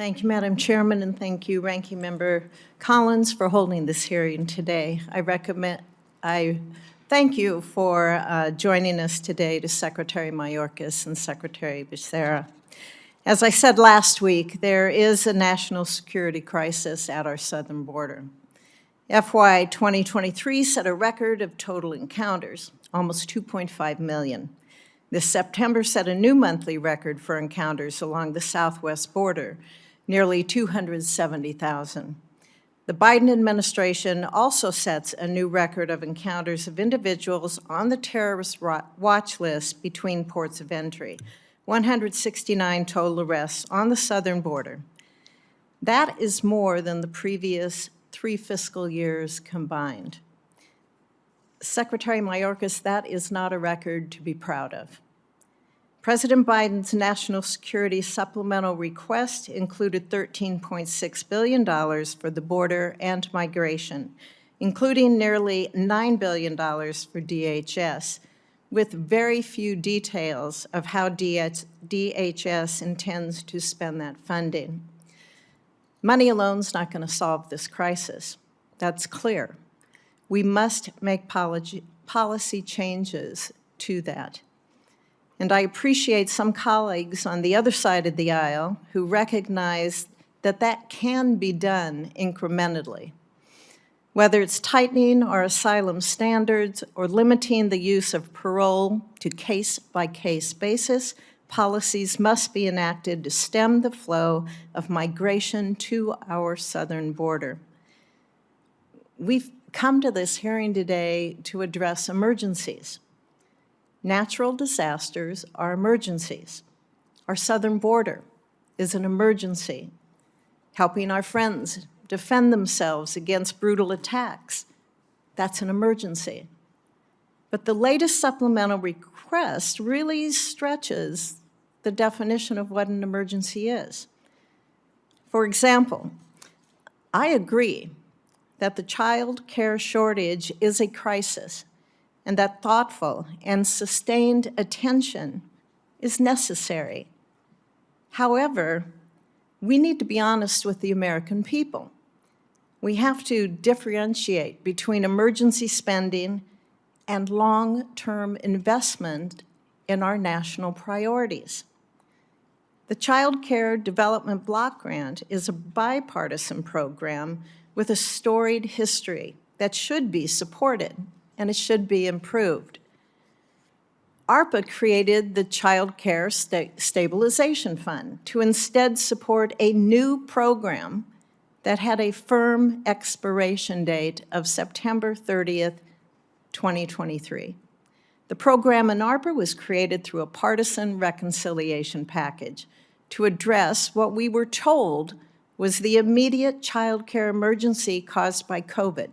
Thank you, Madam Chairman, and thank you, Ranking Member Collins, for holding this hearing today. I thank you for joining us today to Secretary Mayorkas and Secretary Becerra. As I said last week, there is a national security crisis at our southern border. FY 2023 set a record of total encounters, almost 2.5 million. This September set a new monthly record for encounters along the southwest border, nearly 270,000. The Biden administration also sets a new record of encounters of individuals on the terrorist watch list between ports of entry, 169 total arrests on the southern border. That is more than the previous 3 fiscal years combined. Secretary Mayorkas, that is not a record to be proud of. President Biden's national security supplemental request included $13.6 billion for the border and migration, including nearly $9 billion for DHS, with very few details of how DHS intends to spend that funding. Money alone is not going to solve this crisis. That's clear. We must make policy changes to that. And I appreciate some colleagues on the other side of the aisle who recognize that that can be done incrementally. Whether it's tightening our asylum standards or limiting the use of parole to case-by-case basis, policies must be enacted to stem the flow of migration to our southern border. We've come to this hearing today to address emergencies. Natural disasters are emergencies. Our southern border is an emergency. Helping our friends defend themselves against brutal attacks, that's an emergency. But the latest supplemental request really stretches the definition of what an emergency is. For example, I agree that the child care shortage is a crisis, and that thoughtful and sustained attention is necessary. However, we need to be honest with the American people. We have to differentiate between emergency spending and long-term investment in our national priorities. The Child Care Development Block Grant is a bipartisan program with a storied history that should be supported, and it should be improved. ARPA created the Child Care Stabilization Fund to instead support a new program that had a firm expiration date of September 30th, 2023. The program in ARPA was created through a partisan reconciliation package to address what we were told was the immediate child care emergency caused by COVID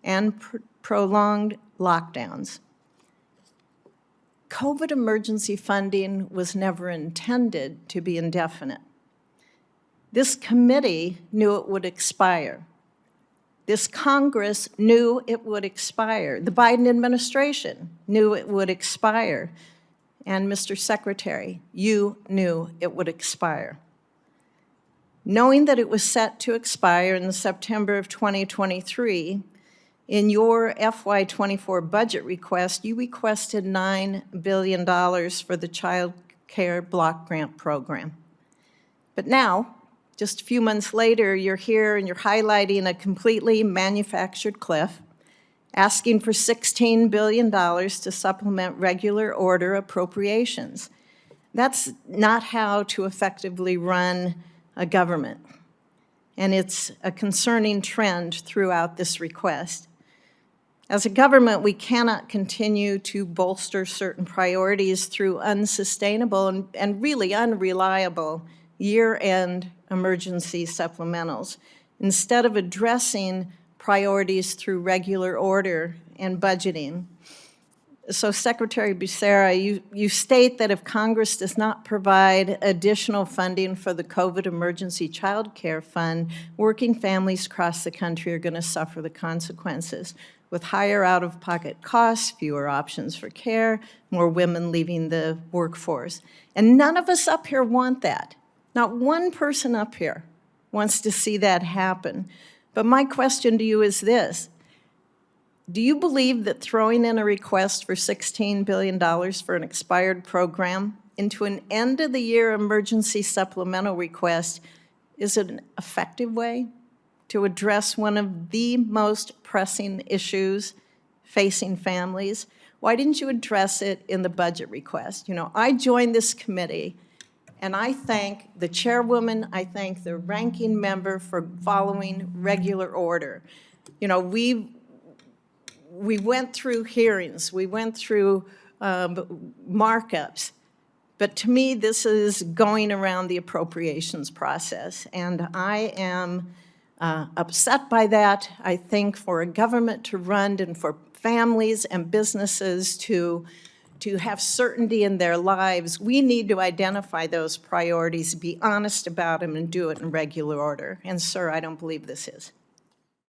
and prolonged lockdowns. COVID emergency funding was never intended to be indefinite. This committee knew it would expire. This Congress knew it would expire. The Biden administration knew it would expire. And Mr. Secretary, you knew it would expire. Knowing that it was set to expire in September of 2023, in your FY 24 budget request, you requested $9 billion for the Child Care Block Grant Program. But now, just a few months later, you're here and you're highlighting a completely manufactured cliff, asking for $16 billion to supplement regular order appropriations. That's not how to effectively run a government, and it's a concerning trend throughout this request. As a government, we cannot continue to bolster certain priorities through unsustainable and really unreliable year-end emergency supplementals, instead of addressing priorities through regular order and budgeting. So, Secretary Becerra, you state that if Congress does not provide additional funding for the COVID Emergency Child Care Fund, working families across the country are going to suffer the consequences, with higher out-of-pocket costs, fewer options for care, more women leaving the workforce. And none of us up here want that. Not one person up here wants to see that happen. But my question to you is this. Do you believe that throwing in a request for $16 billion for an expired program into an end-of-the-year emergency supplemental request is an effective way to address one of the most pressing issues facing families? Why didn't you address it in the budget request? You know, I joined this committee, and I thank the chairwoman, I thank the ranking member for following regular order. You know, we went through hearings, we went through markups, but to me, this is going around the appropriations process, and I am upset by that. I think for a government to run and for families and businesses to have certainty in their lives, we need to identify those priorities, be honest about them, and do it in regular order. And, sir, I don't believe this is.